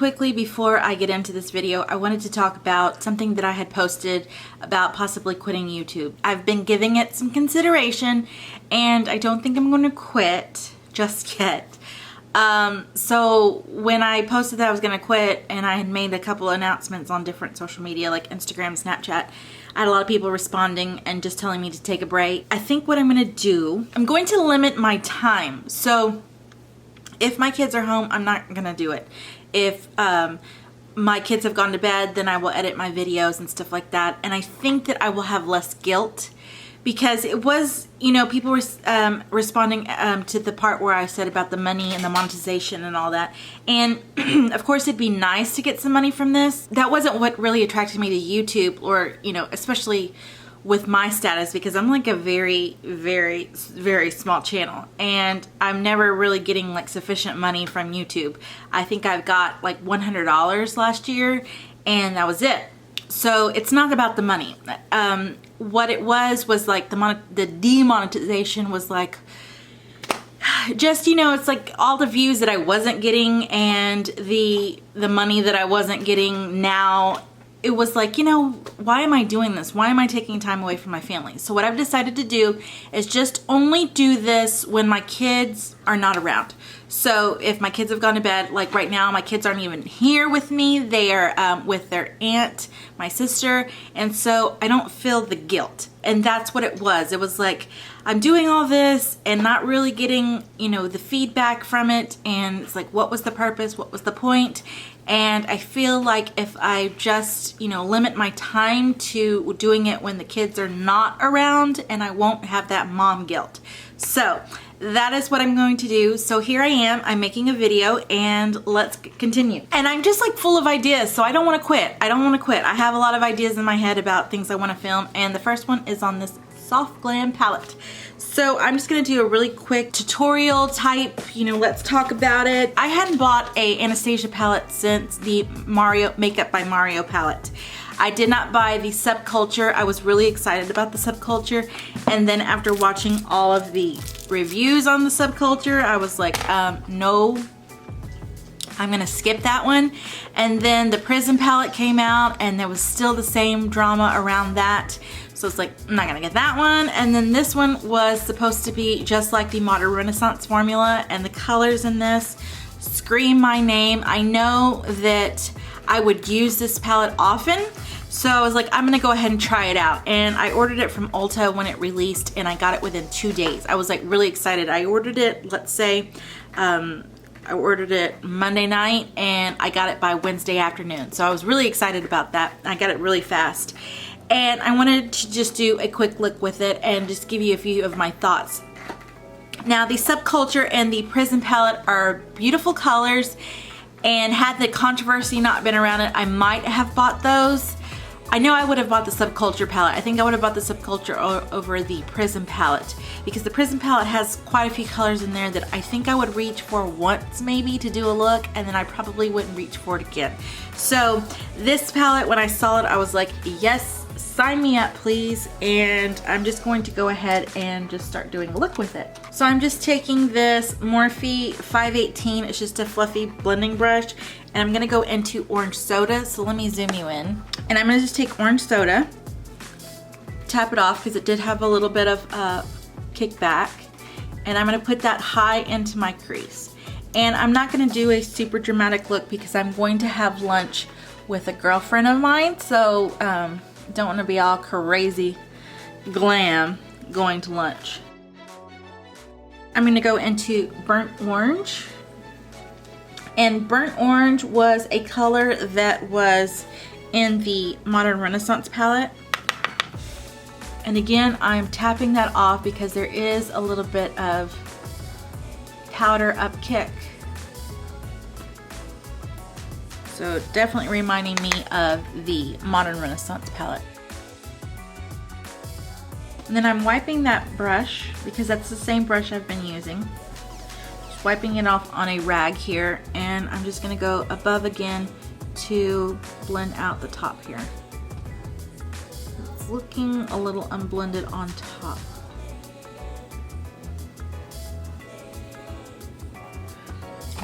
quickly before I get into this video, I wanted to talk about something that I had posted about possibly quitting YouTube. I've been giving it some consideration and I don't think I'm going to quit just yet. So when I posted that I was going to quit and I had made a couple announcements on different social media like Instagram, Snapchat, I had a lot of people responding and just telling me to take a break. I think what I'm going to do, I'm going to limit my time. So if my kids are home, I'm not going to do it. If my kids have gone to bed, then I will edit my videos and stuff like that. And I think that I will have less guilt because it was, you know, people were responding to the part where I said about the money and the monetization and all that. And of course it'd be nice to get some money from this. That wasn't what really attracted me to YouTube, or, you know, especially with my status, because I'm like a very, very, very small channel and I'm never really getting like sufficient money from YouTube. I think I've got like $100 last year and that was it. So it's not about the money. What it was like the demonetization was like, just, you know, it's like all the views that I wasn't getting and the money that I wasn't getting now. It was like, you know, why am I doing this? Why am I taking time away from my family? So what I've decided to do is just only do this when my kids are not around. So if my kids have gone to bed, like right now, my kids aren't even here with me. They are with their aunt, my sister, and so I don't feel the guilt. And that's what it was. It was like, I'm doing all this and not really getting, you know, the feedback from it. And it's like, what was the purpose? What was the point? And I feel like if I just, you know, limit my time to doing it when the kids are not around, and I won't have that mom guilt. So that is what I'm going to do. So here I am, I'm making a video and let's continue. And I'm just like full of ideas, so I don't want to quit. I don't want to quit. I have a lot of ideas in my head about things I want to film, and the first one is on this soft glam palette. So I'm just gonna do a really quick tutorial type, you know, let's talk about it. I hadn't bought a Anastasia palette since the Makeup by Mario palette. I did not buy the Subculture. I was really excited about the Subculture, and then after watching all of the reviews on the Subculture, I was like, no, I'm gonna skip that one. And then the Prism palette came out and there was still the same drama around that. So it's like, I'm not gonna get that one. And then this one was supposed to be just like the Modern Renaissance formula, and the colors in this scream my name. I know that I would use this palette often, so I was like, I'm gonna go ahead and try it out. And I ordered it from Ulta when it released and I got it within 2 days. I was like really excited. I ordered it, let's say, I ordered it Monday night and I got it by Wednesday afternoon. So I was really excited about that. I got it really fast. And I wanted to just do a quick look with it and just give you a few of my thoughts. Now the Subculture and the Prism palette are beautiful colors, and had the controversy not been around it, I might have bought those. I know I would have bought the Subculture palette. I think I would have bought the Subculture over the Prism palette, because the Prism palette has quite a few colors in there that I think I would reach for once maybe to do a look, and then I probably wouldn't reach for it again. So this palette, when I saw it, I was like, yes, sign me up please. And I'm just going to go ahead and just start doing a look with it. So I'm just taking this Morphe 518, it's just a fluffy blending brush, and I'm gonna go into Orange Soda. So let me zoom you in. And I'm gonna just take Orange Soda, tap it off because it did have a little bit of kickback, and I'm gonna put that high into my crease. And I'm not gonna do a super dramatic look because I'm going to have lunch with a girlfriend of mine, so don't want to be all crazy glam going to lunch. I'm going to go into Burnt Orange, and Burnt Orange was a color that was in the Modern Renaissance palette. And again, I'm tapping that off because there is a little bit of powder up kick. So definitely reminding me of the Modern Renaissance palette. And then I'm wiping that brush because that's the same brush I've been using. Just wiping it off on a rag here, and I'm just gonna go above again to blend out the top here. It's looking a little unblended on top.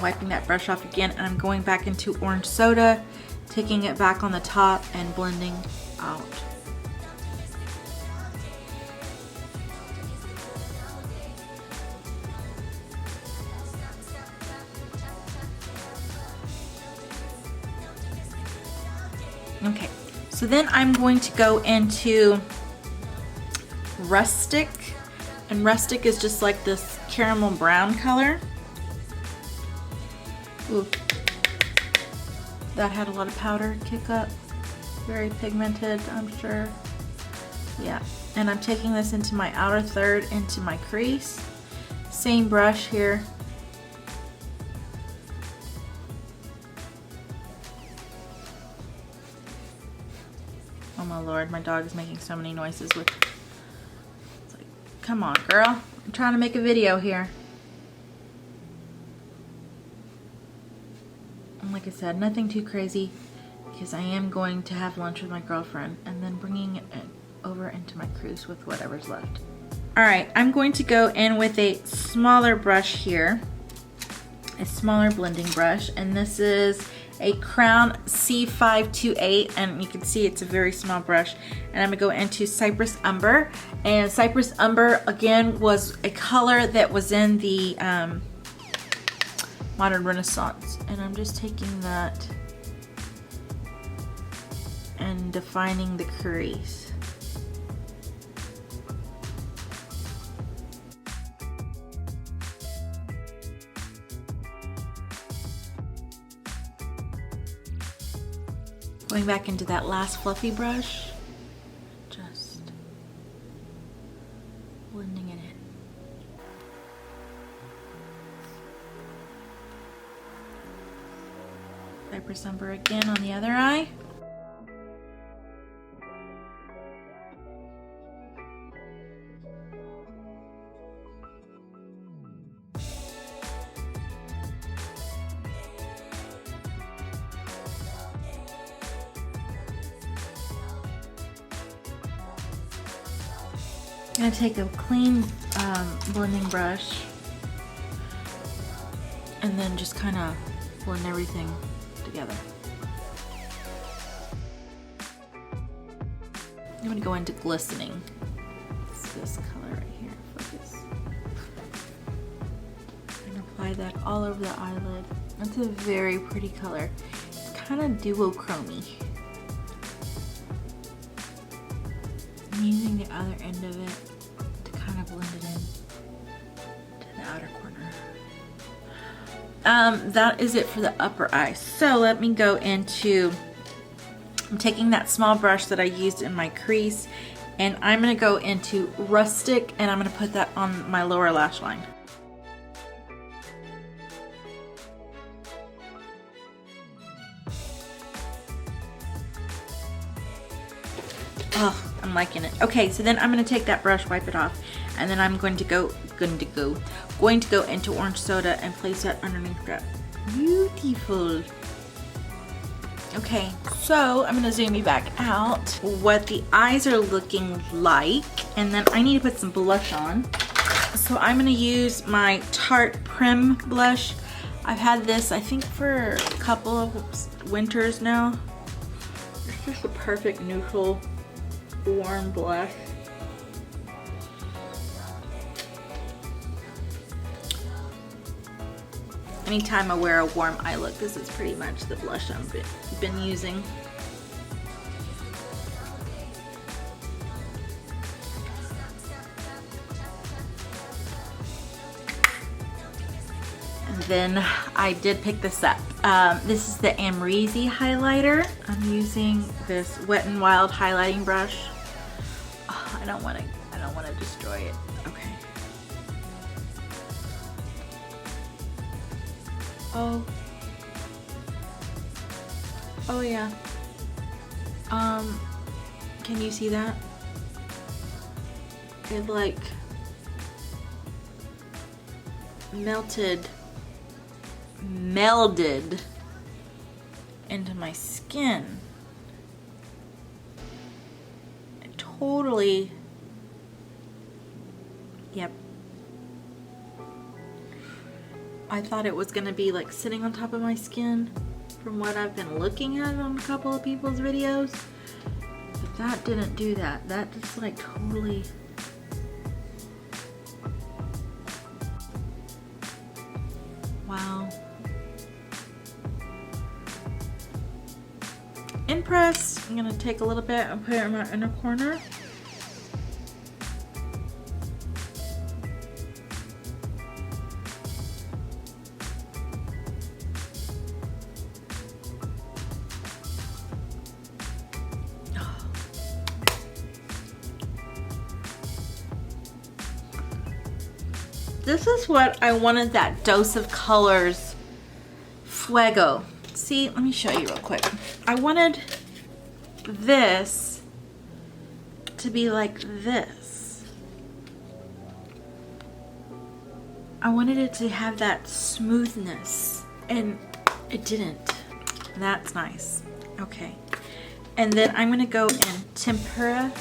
wiping that brush off again, and I'm going back into orange soda, taking it back on the top and blending out. Okay, so then I'm going to go into Rustic, and Rustic is just like this caramel brown color. Ooh, that had a lot of powder kick up. Very pigmented, I'm sure. Yeah, and I'm taking this into my outer third, into my crease. Same brush here. Oh my lord, my dog is making so many noises with... It's like, come on girl, I'm trying to make a video here. And like I said, nothing too crazy, because I am going to have lunch with my girlfriend and then bringing it over into my crease with whatever's left. Alright, I'm going to go in with a smaller brush here, a smaller blending brush, and this is a Crown C528, and you can see it's a very small brush. And I'm gonna go into Cypress Umber, and Cypress Umber again was a color that was in the Modern Renaissance, and I'm just taking that and defining the crease. Going back into that last fluffy brush, just blending it in. Cypress Umber again on the other eye. I'm going to take a clean blending brush and then just kind of blend everything together. I'm going to go into Glistening. It's this color right here. Focus. And apply that all over the eyelid. That's a very pretty color. It's kind of duochrome-y. I'm using the other end of it to kind of blend it in to the outer corner. That is it for the upper eye. So let me go into, I'm taking that small brush that I used in my crease, and I'm going to go into Rustic, and I'm going to put that on my lower lash line. Oh, I'm liking it. Okay, so then I'm going to take that brush, wipe it off, and then I'm going to go into orange soda and place that underneath that. Beautiful. Okay, so I'm going to zoom you back out what the eyes are looking like, and then I need to put some blush on. So I'm going to use my Tarte Prim blush. I've had this, I think, for a couple of winters now. It's just the perfect neutral warm blush. Anytime I wear a warm eye look, this is pretty much the blush I've been using. And then I did pick this up. This is the Amrezy highlighter. I'm using this Wet n Wild highlighting brush. Oh, I don't want to destroy it. Okay. Oh yeah. Can you see that? It like melded into my skin. It totally, yep. I thought it was gonna be like sitting on top of my skin from what I've been looking at on a couple of people's videos. But that didn't do that. That just like totally... Wow. Impressed. I'm gonna take a little bit and put it in my inner corner. This is what I wanted, that dose of colors. Fuego. See, let me show you real quick. I wanted this to be like this. I wanted it to have that smoothness, and it didn't. That's nice. Okay. And then I'm gonna go in tempera.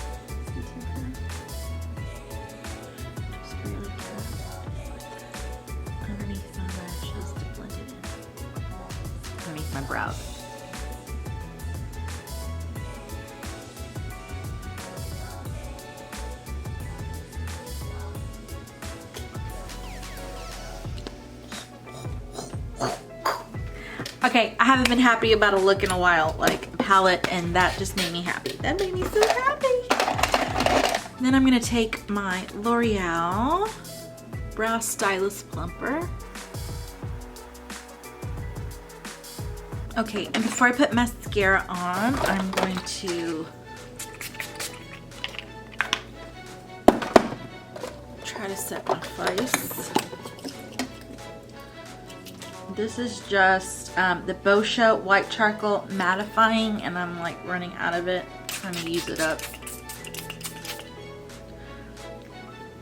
My brows. Okay, I haven't been happy about a look in a while, like a palette, and that just made me happy. That made me so happy. Then I'm gonna take my L'Oreal Brow Stylist Plumper. Okay, and before I put mascara on, I'm going to try to set my face. This is just the Boscia White Charcoal Mattifying, and I'm like running out of it. I'm trying to use it up.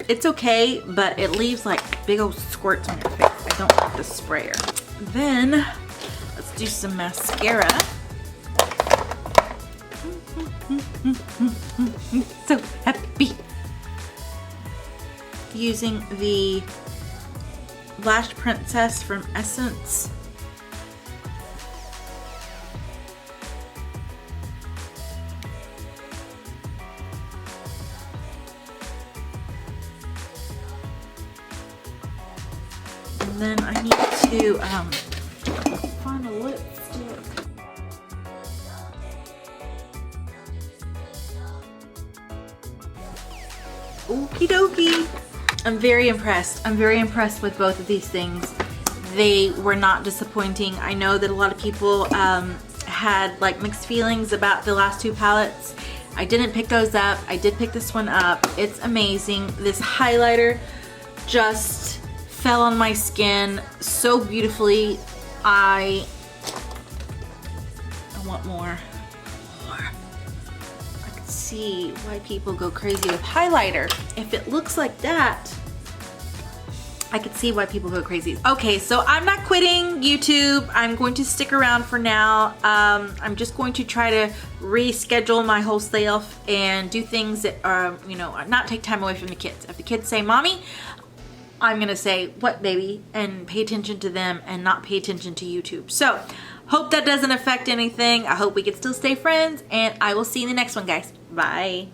It's okay, but it leaves like big old squirts on your face. I don't like the sprayer. Then let's do some mascara. So happy. Using the Lash Princess from Essence. And then I need to find a lipstick. Okie dokie. I'm very impressed. I'm very impressed with both of these things. They were not disappointing. I know that a lot of people had like mixed feelings about the last two palettes. I didn't pick those up. I did pick this one up. It's amazing. This highlighter just fell on my skin so beautifully. I want more. I can see why people go crazy with highlighter. If it looks like that, I could see why people go crazy. Okay, so I'm not quitting YouTube. I'm going to stick around for now. I'm just going to try to reschedule my whole self and do things that are, you know, not take time away from the kids. If the kids say, "Mommy," I'm gonna say, "What, baby?" and pay attention to them and not pay attention to YouTube. So, hope that doesn't affect anything. I hope we can still stay friends, and I will see you in the next one, guys. Bye.